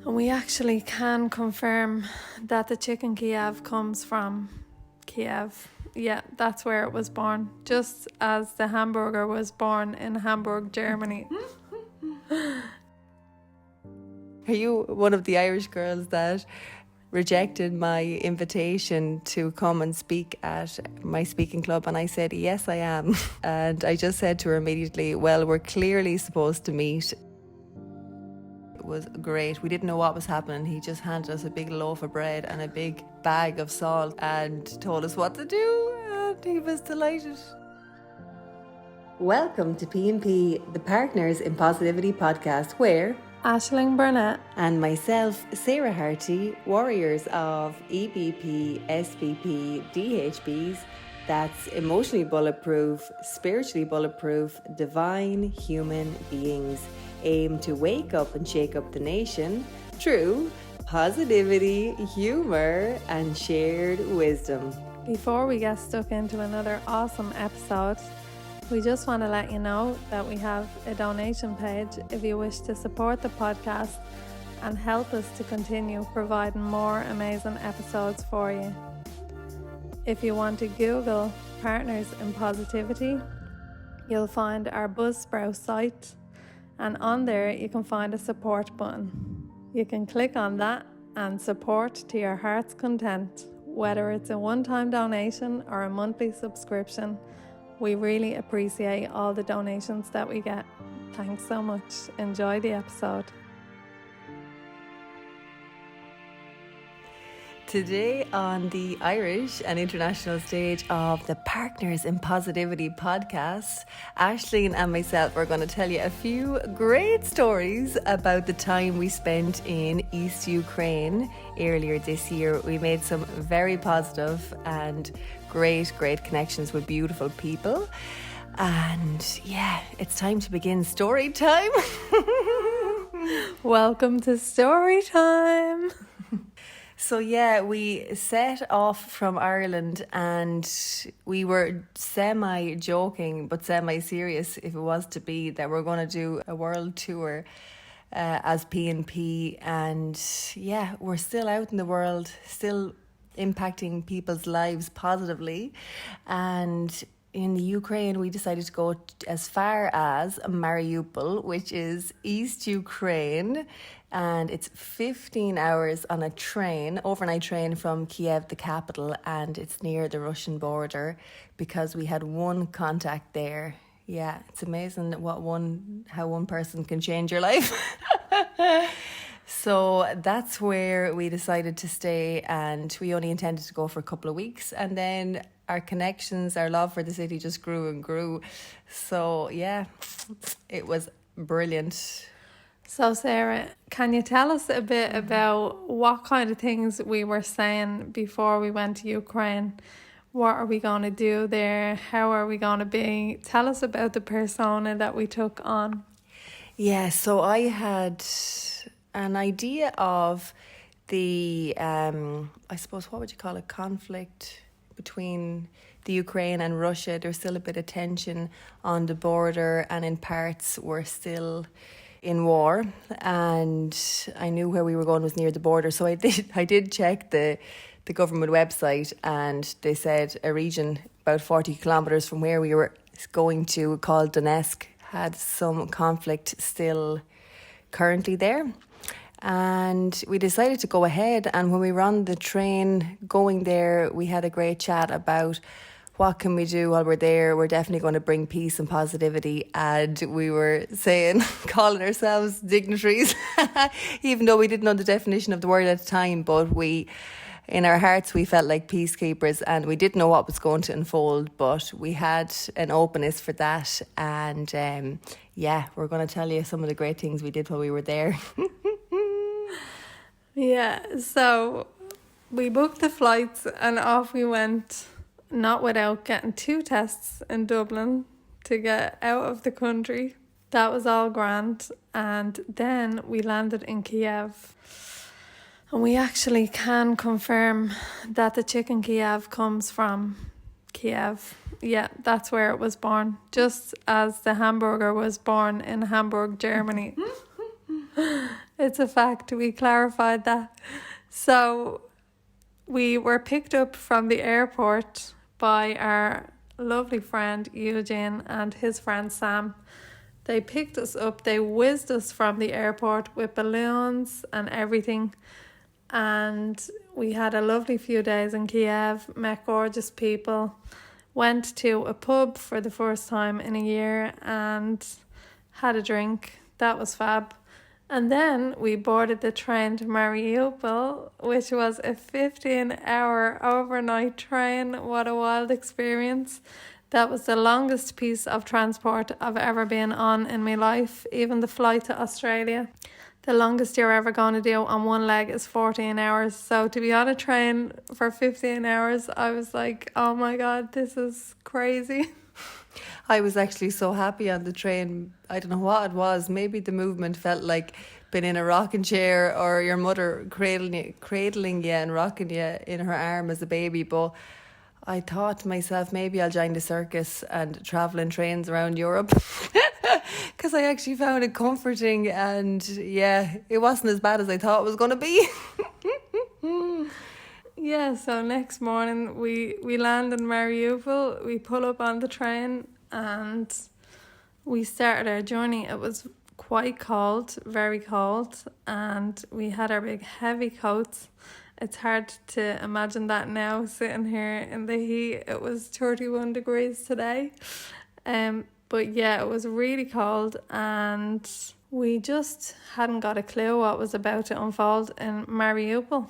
And we actually can confirm that the chicken Kiev comes from Kiev. Yeah, that's where it was born. Just as the hamburger was born in Hamburg, Germany. Are you one of the Irish girls that rejected my invitation to come and speak at my speaking club? And I said, yes, I am. And I just said to her immediately, well, we're clearly supposed to meet. It was great. We didn't know what was happening. He just handed us a big loaf of bread and a big bag of salt and told us what to do. And he was delighted. Welcome to PnP, the Partners in Positivity podcast, where Aisling Burnett and myself, Sarah Hearty, warriors of EBP, SBP, DHBs, that's emotionally bulletproof, spiritually bulletproof, divine human beings, aim to wake up and shake up the nation through positivity, humour and shared wisdom. Before we get stuck into another awesome episode, we just want to let you know that we have a donation page if you wish to support the podcast and help us to continue providing more amazing episodes for you. If you want to Google Partners in Positivity, you'll find our Buzzsprout site, and on there you can find a support button. You can click on that and support to your heart's content, whether it's a one-time donation or a monthly subscription. We really appreciate all the donations that we get. Thanks so much. Enjoy the episode. Today on the Irish and international stage of the Partners in Positivity podcast, Aisling and myself are going to tell you a few great stories about the time we spent in East Ukraine earlier this year. We made some very positive and great connections with beautiful people. And yeah, it's time to begin story time. Welcome to story time. So yeah, we set off from Ireland and we were semi-joking but semi-serious, if it was to be, that we're going to do a world tour as PnP. And yeah, we're still out in the world, still impacting people's lives positively. And in the Ukraine, we decided to go as far as Mariupol, which is East Ukraine. And it's 15 hours on a train, overnight train from Kiev, the capital, and it's near the Russian border because we had one contact there. Yeah, it's amazing how one person can change your life. So that's where we decided to stay, and we only intended to go for a couple of weeks, and then our connections, our love for the city just grew and grew. So yeah, it was brilliant. So Sarah, can you tell us a bit about what kind of things we were saying before we went to Ukraine? What are we going to do there? How are we going to be? Tell us about the persona that we took on. Yeah, so I had an idea of the, I suppose, what would you call it, conflict between the Ukraine and Russia. There's still a bit of tension on the border, and in parts we're still in war, and I knew where we were going was near the border, so I did check the government website, and they said a region about 40 kilometres from where we were going to, called Donetsk, had some conflict still currently there. And we decided to go ahead, and when we were on the train going there, we had a great chat about what can we do while we're there. We're definitely going to bring peace and positivity. And we were saying, calling ourselves dignitaries, even though we didn't know the definition of the word at the time. But in our hearts, we felt like peacekeepers, and we didn't know what was going to unfold. But we had an openness for that. And yeah, we're going to tell you some of the great things we did while we were there. Yeah, so we booked the flights and off we went. Not without getting 2 tests in Dublin to get out of the country. That was all grand. And then we landed in Kiev. And we actually can confirm that the chicken Kiev comes from Kiev. Yeah, that's where it was born. Just as the hamburger was born in Hamburg, Germany. It's a fact. We clarified that. So we were picked up from the airport by our lovely friend Eugene and his friend Sam. They picked us up, they whizzed us from the airport with balloons and everything. And we had a lovely few days in Kiev, met gorgeous people, went to a pub for the first time in a year and had a drink. That was fab. And then we boarded the train to Mariupol, which was a 15-hour overnight train. What a wild experience. That was the longest piece of transport I've ever been on in my life. Even the flight to Australia, the longest you're ever going to do on one leg is 14 hours. So to be on a train for 15 hours, I was like, oh my God, this is crazy. I was actually so happy on the train. I don't know what it was. Maybe the movement felt like being in a rocking chair or your mother cradling you and rocking you in her arm as a baby. But I thought to myself, maybe I'll join the circus and travel in trains around Europe. Because I actually found it comforting, and yeah, it wasn't as bad as I thought it was going to be. Yeah, so next morning we land in Mariupol, we pull up on the train and we started our journey. It was quite cold, very cold, and we had our big heavy coats. It's hard to imagine that now, sitting here in the heat. It was 31 degrees today. But yeah, it was really cold and we just hadn't got a clue what was about to unfold in Mariupol.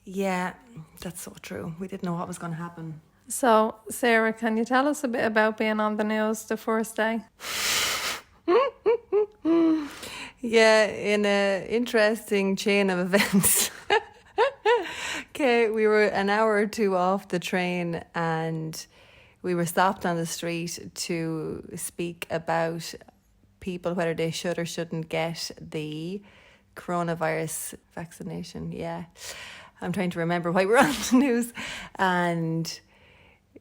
Yeah, that's so true. We didn't know what was going to happen. So, Sarah, can you tell us a bit about being on the news the first day? Yeah, in an interesting chain of events. Okay, we were an hour or two off the train and we were stopped on the street to speak about people, whether they should or shouldn't get the coronavirus vaccination. Yeah. I'm trying to remember why we're on the news. And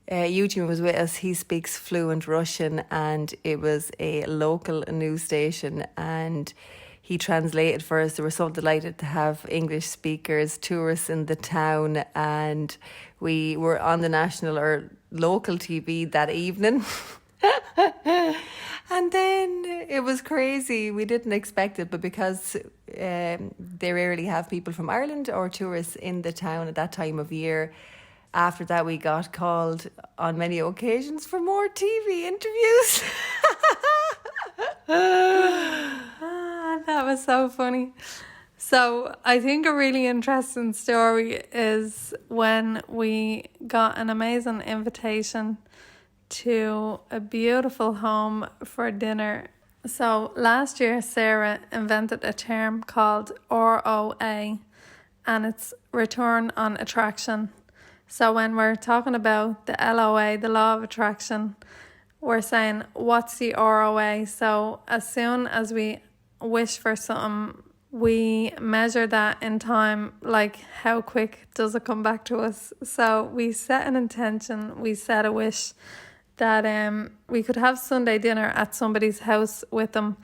Eugene was with us. He speaks fluent Russian and it was a local news station and he translated for us. They were so delighted to have English speakers, tourists in the town, and we were on the national or local TV that evening. And then it was crazy. We didn't expect it, but because they rarely have people from Ireland or tourists in the town at that time of year, after that we got called on many occasions for more TV interviews. That was so funny. So I think a really interesting story is when we got an amazing invitation to a beautiful home for dinner. So last year Sarah invented a term called ROA and it's return on attraction. So when we're talking about the LOA, the law of attraction, we're saying what's the ROA? So as soon as we wish for something, we measure that in time, like how quick does it come back to us. So we set an intention, we set a wish that we could have Sunday dinner at somebody's house with them.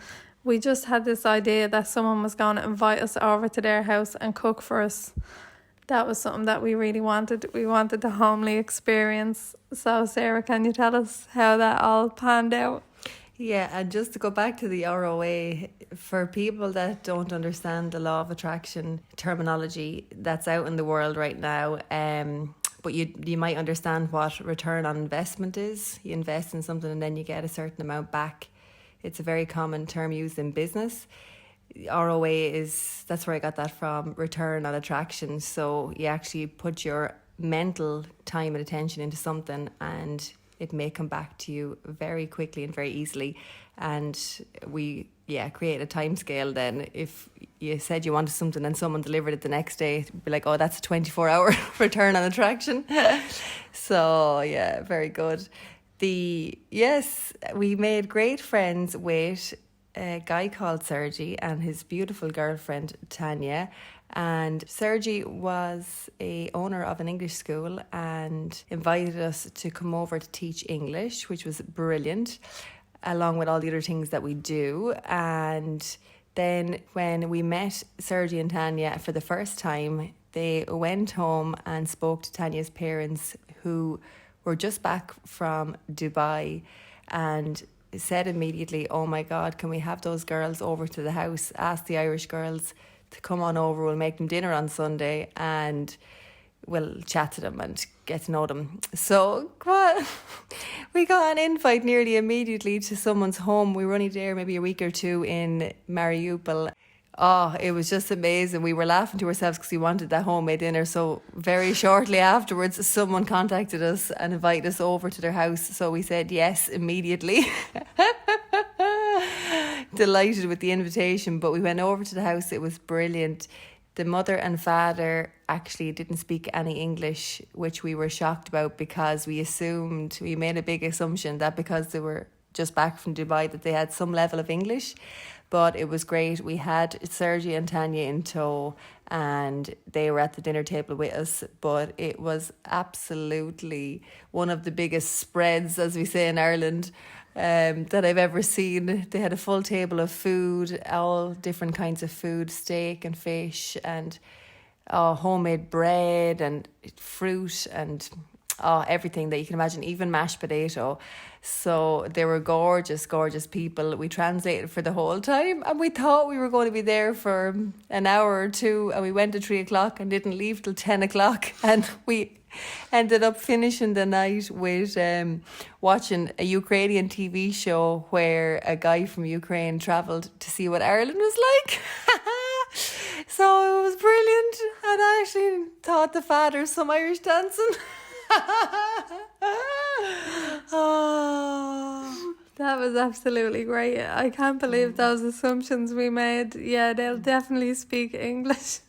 We just had this idea that someone was going to invite us over to their house and cook for us. That was something that we really wanted. We wanted the homely experience. So Sarah, can you tell us how that all panned out? Yeah, and just to go back to the ROA, for people that don't understand the law of attraction terminology that's out in the world right now, but you might understand what return on investment is. You invest in something and then you get a certain amount back. It's a very common term used in business. ROA is, that's where I got that from, return on attraction. So you actually put your mental time and attention into something and it may come back to you very quickly and very easily. And we create a time scale then. If you said you wanted something and someone delivered it the next day, it'd be like, oh, that's a 24-hour return on attraction. So yeah, very good. Yes, we made great friends with a guy called Sergi and his beautiful girlfriend Tanya. And Sergi was a owner of an English school and invited us to come over to teach English, which was brilliant, along with all the other things that we do. And then when we met Sergi and Tanya for the first time, they went home and spoke to Tanya's parents, who were just back from Dubai, and said immediately, oh my God, can we have those girls over to the house? Ask the Irish girls to come on over. We'll make them dinner on Sunday and we'll chat to them and get to know them. So we got an invite nearly immediately to someone's home. We were only there maybe a week or two in Mariupol. Oh, it was just amazing. We were laughing to ourselves because we wanted that homemade dinner. So very shortly afterwards, someone contacted us and invited us over to their house. So we said yes immediately. Delighted with the invitation. But we went over to the house. It was brilliant. The mother and father actually didn't speak any English, which we were shocked about, because we made a big assumption that because they were just back from Dubai that they had some level of English. But it was great. We had Sergi and Tanya in tow and they were at the dinner table with us. But it was absolutely one of the biggest spreads, as we say in Ireland, that I've ever seen. They had a full table of food, all different kinds of food, steak and fish and homemade bread and fruit and everything that you can imagine, even mashed potato. So they were gorgeous, gorgeous people. We translated for the whole time and we thought we were going to be there for an hour or two, and we went at 3:00 and didn't leave till 10:00, and we ended up finishing the night with watching a Ukrainian TV show where a guy from Ukraine travelled to see what Ireland was like. So it was brilliant, and I actually taught the father some Irish dancing. Oh, that was absolutely great. I can't believe those assumptions we made. Yeah, they'll definitely speak English.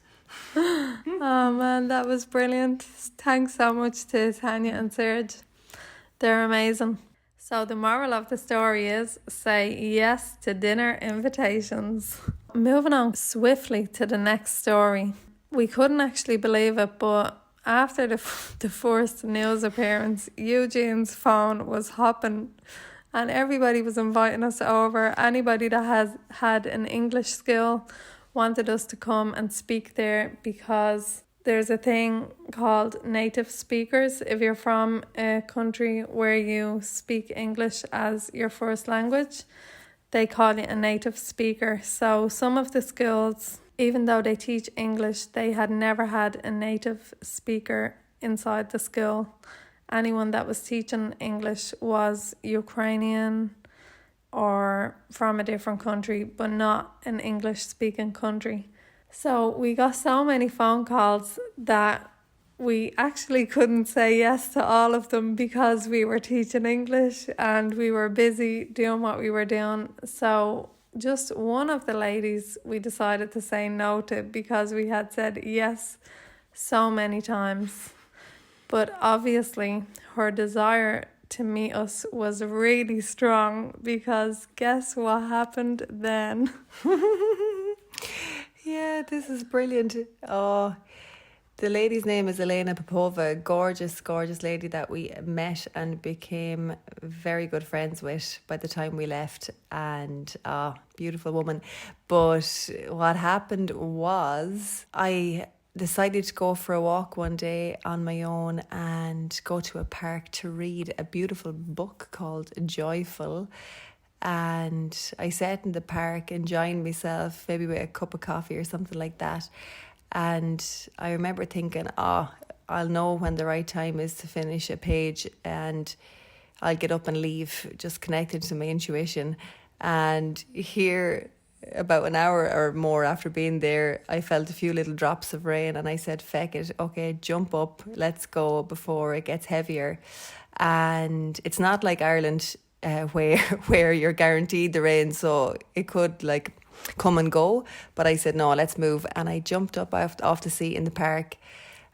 Oh man, that was brilliant. Thanks so much to Tanya and Serge. They're amazing. So the moral of the story is, say yes to dinner invitations. Moving on swiftly to the next story. We couldn't actually believe it, but after the first news appearance, Eugene's phone was hopping and everybody was inviting us over. Anybody that has had an English skill wanted us to come and speak there, because there's a thing called native speakers. If you're from a country where you speak English as your first language, they call you a native speaker. So some of the schools, even though they teach English, they had never had a native speaker inside the school. Anyone that was teaching English was Ukrainian or from a different country, but not an English-speaking country. So we got so many phone calls that we actually couldn't say yes to all of them because we were teaching English and we were busy doing what we were doing. So just one of the ladies we decided to say no to because we had said yes so many times. But obviously her desire to meet us was really strong, because guess what happened then? Yeah, this is brilliant. Oh, the lady's name is Elena Popova, gorgeous, gorgeous lady that we met and became very good friends with by the time we left, and beautiful woman. But what happened was I decided to go for a walk one day on my own and go to a park to read a beautiful book called Joyful. And I sat in the park enjoying myself, maybe with a cup of coffee or something like that. And I remember thinking, I'll know when the right time is to finish a page and I'll get up and leave, just connected to my intuition. And here, about an hour or more after being there, I felt a few little drops of rain and I said, feck it, okay, jump up, let's go before it gets heavier. And it's not like Ireland where you're guaranteed the rain, so it could come and go. But I said, no, let's move. And I jumped up off the seat in the park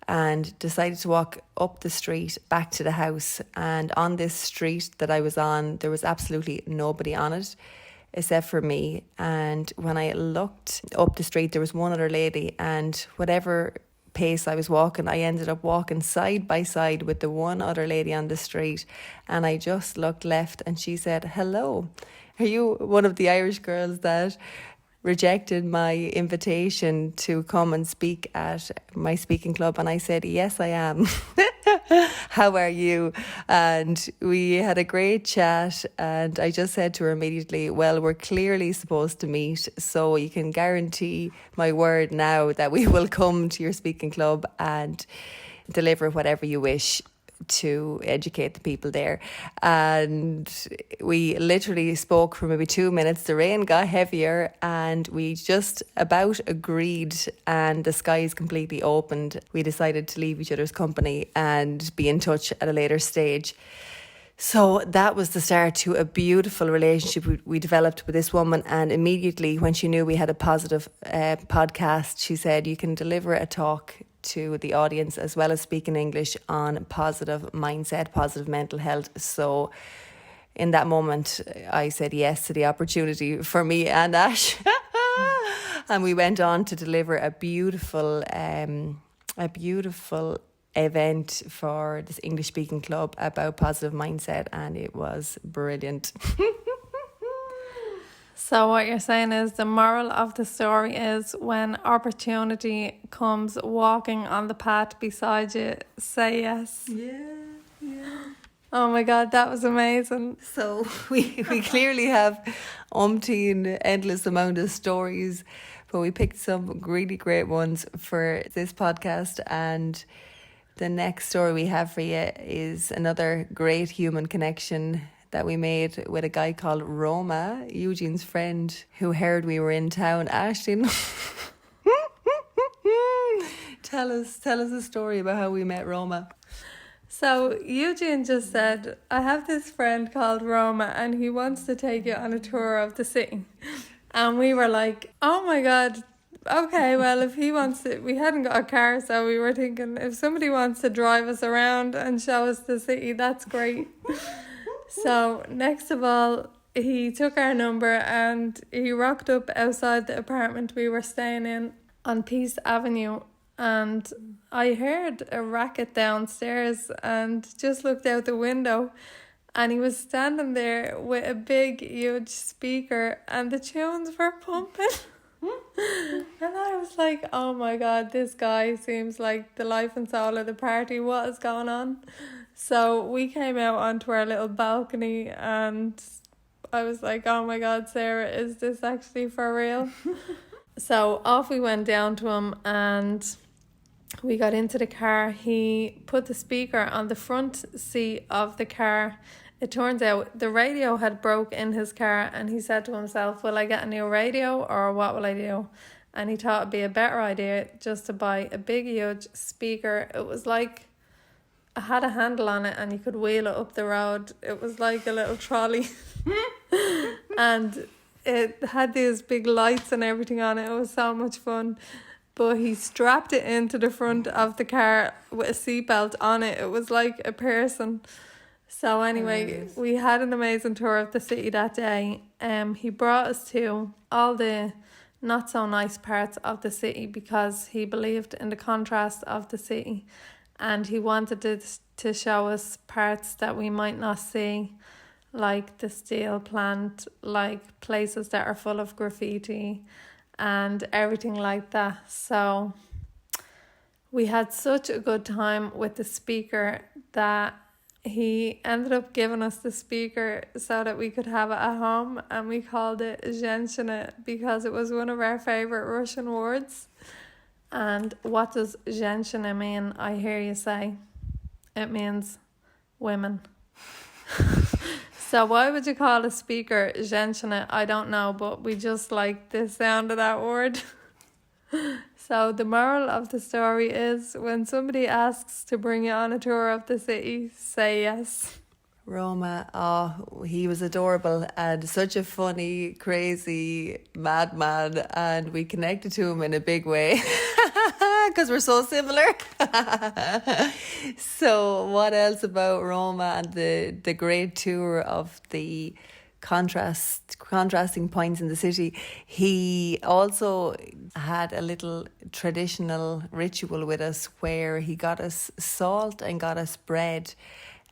and decided to walk up the street back to the house. And on this street that I was on, there was absolutely nobody on it except for me. And when I looked up the street, there was one other lady, and whatever pace I was walking, I ended up walking side by side with the one other lady on the street. And I just looked left and she said, hello, are you one of the Irish girls that rejected my invitation to come and speak at my speaking club, and I said, yes, I am. How are you? And we had a great chat, and I just said to her immediately, well, we're clearly supposed to meet, so you can guarantee my word now that we will come to your speaking club and deliver whatever you wish to educate the people there. And we literally spoke for maybe 2 minutes. The rain got heavier and we just about agreed, and the skies completely opened. We decided to leave each other's company and be in touch at a later stage. So that was the start to a beautiful relationship we developed with this woman. And immediately when she knew we had a positive podcast, she said, you can deliver a talk to the audience as well as speak in English on positive mindset, positive mental health. So in that moment, I said yes to the opportunity for me and Ash. And we went on to deliver a beautiful event for this English speaking club about positive mindset, and it was brilliant. So what you're saying is the moral of the story is when opportunity comes walking on the path beside you, say yes. Yeah. Oh my God, that was amazing. So we clearly have umpteen endless amount of stories, but we picked some really great ones for this podcast. And the next story we have for you is another great human connection that we made with a guy called Roma, Eugene's friend, who heard we were in town. Ashton, tell us a story about how we met Roma. So Eugene just said, I have this friend called Roma and he wants to take you on a tour of the city. And we were like, oh my God, okay, well, if he wants to, we hadn't got a car, so we were thinking if somebody wants to drive us around and show us the city, that's great. So next of all, he took our number and he rocked up outside the apartment we were staying in on Peace Avenue, and I heard a racket downstairs and just looked out the window, and he was standing there with a big huge speaker and the tunes were pumping. And I was like, oh my God, this guy seems like the life and soul of the party. What is going on? So we came out onto our little balcony and I was like, oh my God, Sarah, is this actually for real? So off we went down to him and we got into the car. He put the speaker on the front seat of the car. It turns out the radio had broke in his car and he said to himself, will I get a new radio or what will I do? And he thought it'd be a better idea just to buy a big huge speaker. It was like, it had a handle on it and you could wheel it up the road. It was like a little trolley. And it had these big lights and everything on it. It was so much fun. But he strapped it into the front of the car with a seatbelt on it. It was like a person. So anyway, we had an amazing tour of the city that day. He brought us to all the not so nice parts of the city because he believed in the contrast of the city. And he wanted to show us parts that we might not see, like the steel plant, like places that are full of graffiti and everything like that. So we had such a good time with the speaker that he ended up giving us the speaker so that we could have it at home, and we called it Zhenshina because it was one of our favourite Russian words. And what does Zhenshina mean, I hear you say? It means women. So why would you call a speaker Zhenshina? I don't know, but we just like the sound of that word. So the moral of the story is when somebody asks to bring you on a tour of the city, say yes. Roma, oh, he was adorable and such a funny, crazy madman, and we connected to him in a big way because we're so similar. So what else about Roma and the great tour of the contrasting points in the city? He also had a little traditional ritual with us where he got us salt and got us bread,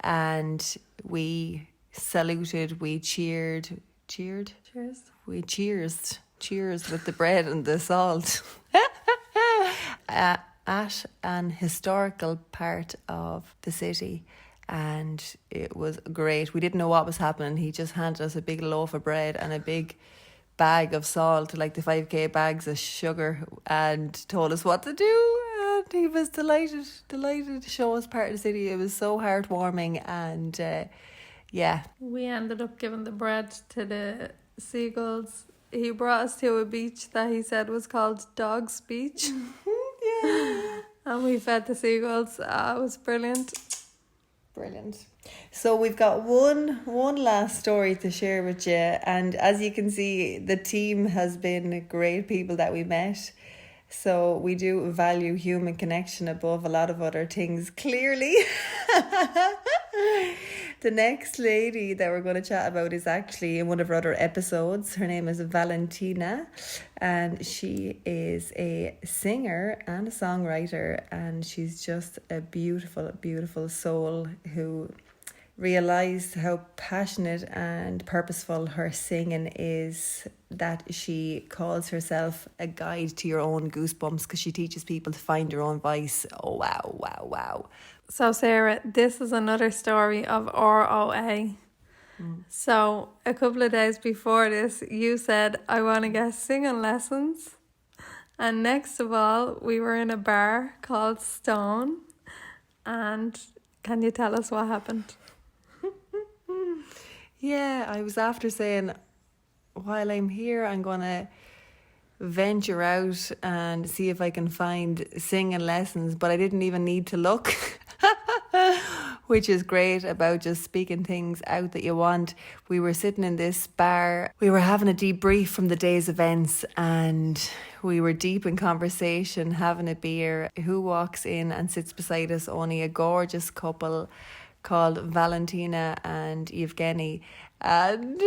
and we saluted, we cheered. Cheers. We cheersed. cheers with the bread and the salt at an historical part of the city. And it was great. We didn't know what was happening. He just handed us a big loaf of bread and a big bag of salt, like the 5k bags of sugar, and told us what to do. And he was delighted to show us part of the city. It was so heartwarming. And yeah. We ended up giving the bread to the seagulls. He brought us to a beach that he said was called Dog's Beach. Yeah. And we fed the seagulls. It was brilliant. Brilliant. So we've got one last story to share with you, and as you can see, the team has been great people that we met. So we do value human connection above a lot of other things, clearly. The next lady that we're going to chat about is actually in one of our other episodes. Her name is Valentina, and she is a singer and a songwriter, and she's just a beautiful, beautiful soul who realised how passionate and purposeful her singing is, that she calls herself a guide to your own goosebumps because she teaches people to find your own voice. Oh, wow, wow, wow. So Sarah, this is another story of ROA. So a couple of days before this, you said, I want to get singing lessons. And next of all, we were in a bar called Stone. And can you tell us what happened? Yeah, I was after saying, while I'm here, I'm going to venture out and see if I can find singing lessons, but I didn't even need to look. Which is great about just speaking things out that you want. We were sitting in this bar. We were having a debrief from the day's events, and we were deep in conversation, having a beer. Who walks in and sits beside us? Only a gorgeous couple called Valentina and Evgeny. And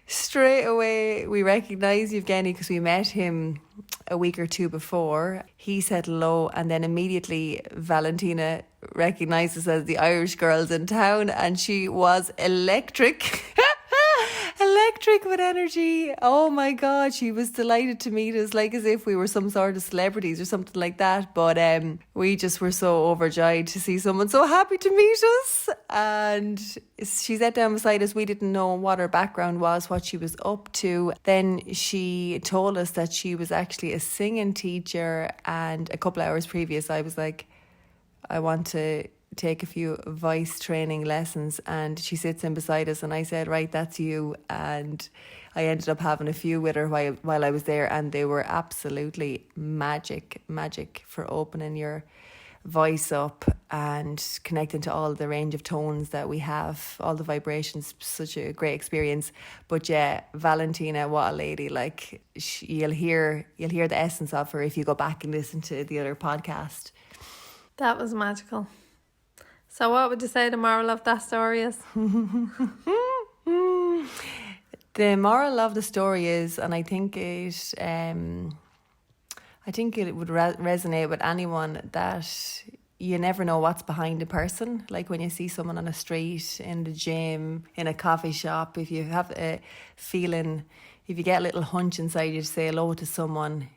straight away we recognised Evgeny because we met him a week or two before. He said hello, and then immediately Valentina recognised us as the Irish girls in town, and she was electric. Electric with energy. Oh my God, she was delighted to meet us, like as if we were some sort of celebrities or something like that. But we just were so overjoyed to see someone so happy to meet us. And she sat down beside us. We didn't know what her background was, what she was up to. Then she told us that she was actually a singing teacher, and a couple of hours previous I was like, I want to take a few voice training lessons, and she sits in beside us, and I said, right, that's you. And I ended up having a few with her while I was there, and they were absolutely magic for opening your voice up and connecting to all the range of tones that we have, all the vibrations. Such a great experience. But yeah, Valentina, what a lady. Like, you'll hear the essence of her if you go back and listen to the other podcast. That was magical. So what would you say the moral of that story is? The moral of the story is, and I think it would resonate with anyone, that you never know what's behind a person. Like when you see someone on the street, in the gym, in a coffee shop, if you have a feeling, if you get a little hunch inside you to say hello to someone,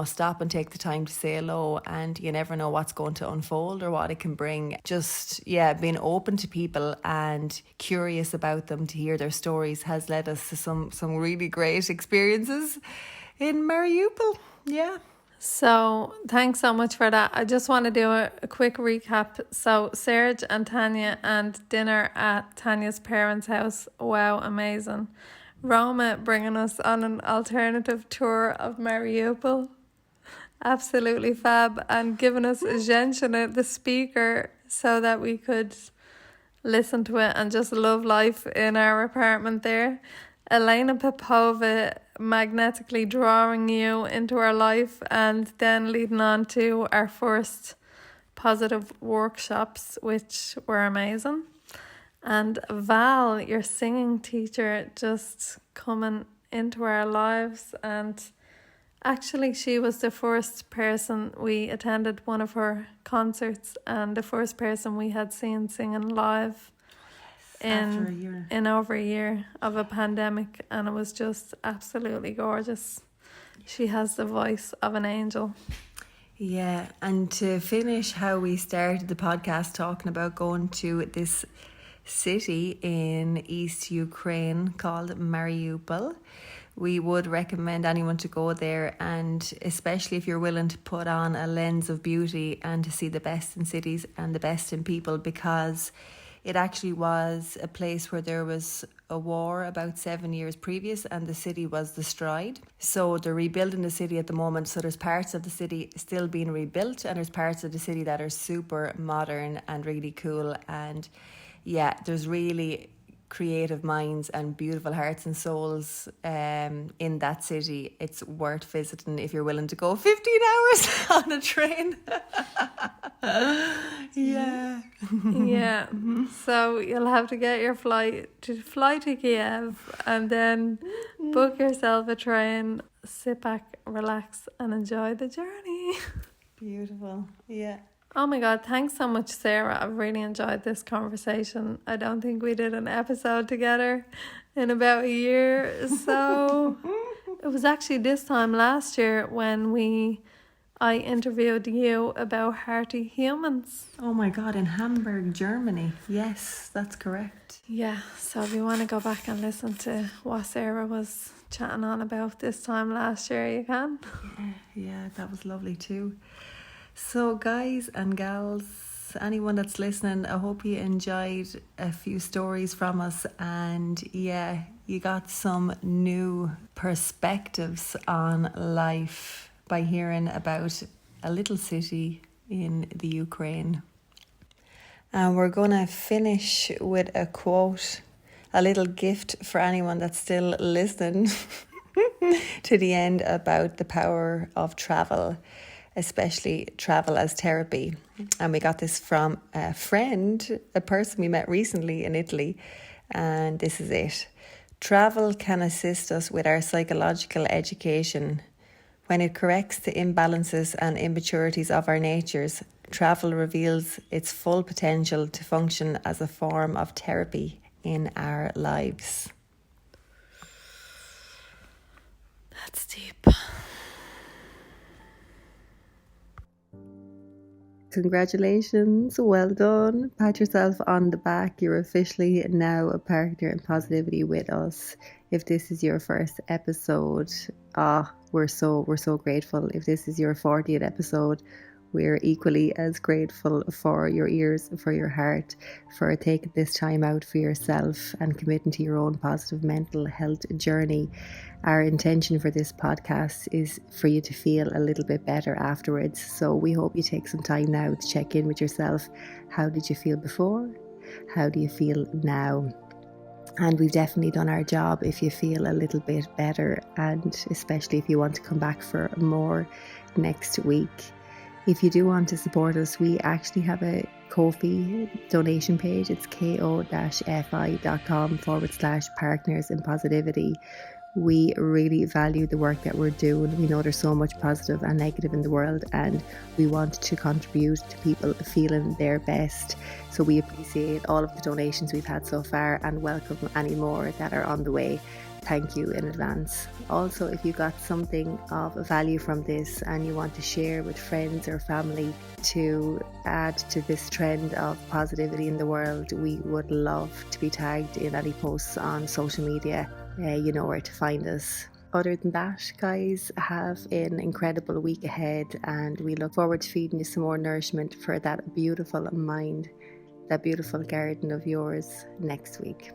stop and take the time to say hello, and you never know what's going to unfold or what it can bring. Just, being open to people and curious about them, to hear their stories, has led us to some really great experiences in Mariupol. Yeah. So thanks so much for that. I just want to do a quick recap. So Serge and Tanya and dinner at Tanya's parents' house. Wow, amazing. Roma bringing us on an alternative tour of Mariupol. Absolutely fab. And giving us Zhenshina, the speaker, so that we could listen to it and just love life in our apartment there. Elena Popova magnetically drawing you into our life, and then leading on to our first positive workshops, which were amazing. And Val, your singing teacher, just coming into our lives. And actually, she was the first person we attended one of her concerts, and the first person we had seen singing live after a year. in over a year of a pandemic, and it was just absolutely gorgeous. She has the voice of an angel. Yeah, and to finish how we started the podcast talking about going to this city in East Ukraine called Mariupol, we would recommend anyone to go there, and especially if you're willing to put on a lens of beauty and to see the best in cities and the best in people, because it actually was a place where there was a war about 7 years previous and the city was destroyed. So they're rebuilding the city at the moment. So there's parts of the city still being rebuilt and there's parts of the city that are super modern and really cool. And yeah, there's really creative minds and beautiful hearts and souls in that city. It's worth visiting if you're willing to go 15 hours on a train. Yeah. Yeah. So you'll have to get your fly to Kiev and then book yourself a train, sit back, relax and enjoy the journey. Beautiful. Yeah. Oh my God, thanks so much, Sarah. I've really enjoyed this conversation. I don't think we did an episode together in about a year. So it was actually this time last year when I interviewed you about Hearty humans. Oh my God, in Hamburg, Germany. Yes, that's correct. Yeah, so if you want to go back and listen to what Sarah was chatting on about this time last year, you can. Yeah, that was lovely too. So guys and gals, anyone that's listening, I hope you enjoyed a few stories from us, and yeah, you got some new perspectives on life by hearing about a little city in the Ukraine. And we're going to finish with a quote, a little gift for anyone that's still listening to the end, about the power of travel, especially travel as therapy. And we got this from a friend, a person we met recently in Italy. And this is it. Travel can assist us with our psychological education. When it corrects the imbalances and immaturities of our natures, travel reveals its full potential to function as a form of therapy in our lives. That's deep. Congratulations, well done. Pat yourself on the back. You're officially now a partner in positivity with us. If this is your first episode, we're so grateful. If this is your 40th episode, we're equally as grateful for your ears, for your heart, for taking this time out for yourself and committing to your own positive mental health journey. Our intention for this podcast is for you to feel a little bit better afterwards. So we hope you take some time now to check in with yourself. How did you feel before? How do you feel now? And we've definitely done our job if you feel a little bit better, and especially if you want to come back for more next week. If you do want to support us, we actually have a Ko-fi donation page. It's ko-fi.com/partners in positivity. We really value the work that we're doing. We know there's so much positive and negative in the world, and we want to contribute to people feeling their best. So we appreciate all of the donations we've had so far and welcome any more that are on the way. Thank you in advance. Also, if you got something of value from this and you want to share with friends or family to add to this trend of positivity in the world, we would love to be tagged in any posts on social media. You know where to find us. Other than that, guys, have an incredible week ahead, and we look forward to feeding you some more nourishment for that beautiful mind, that beautiful garden of yours next week.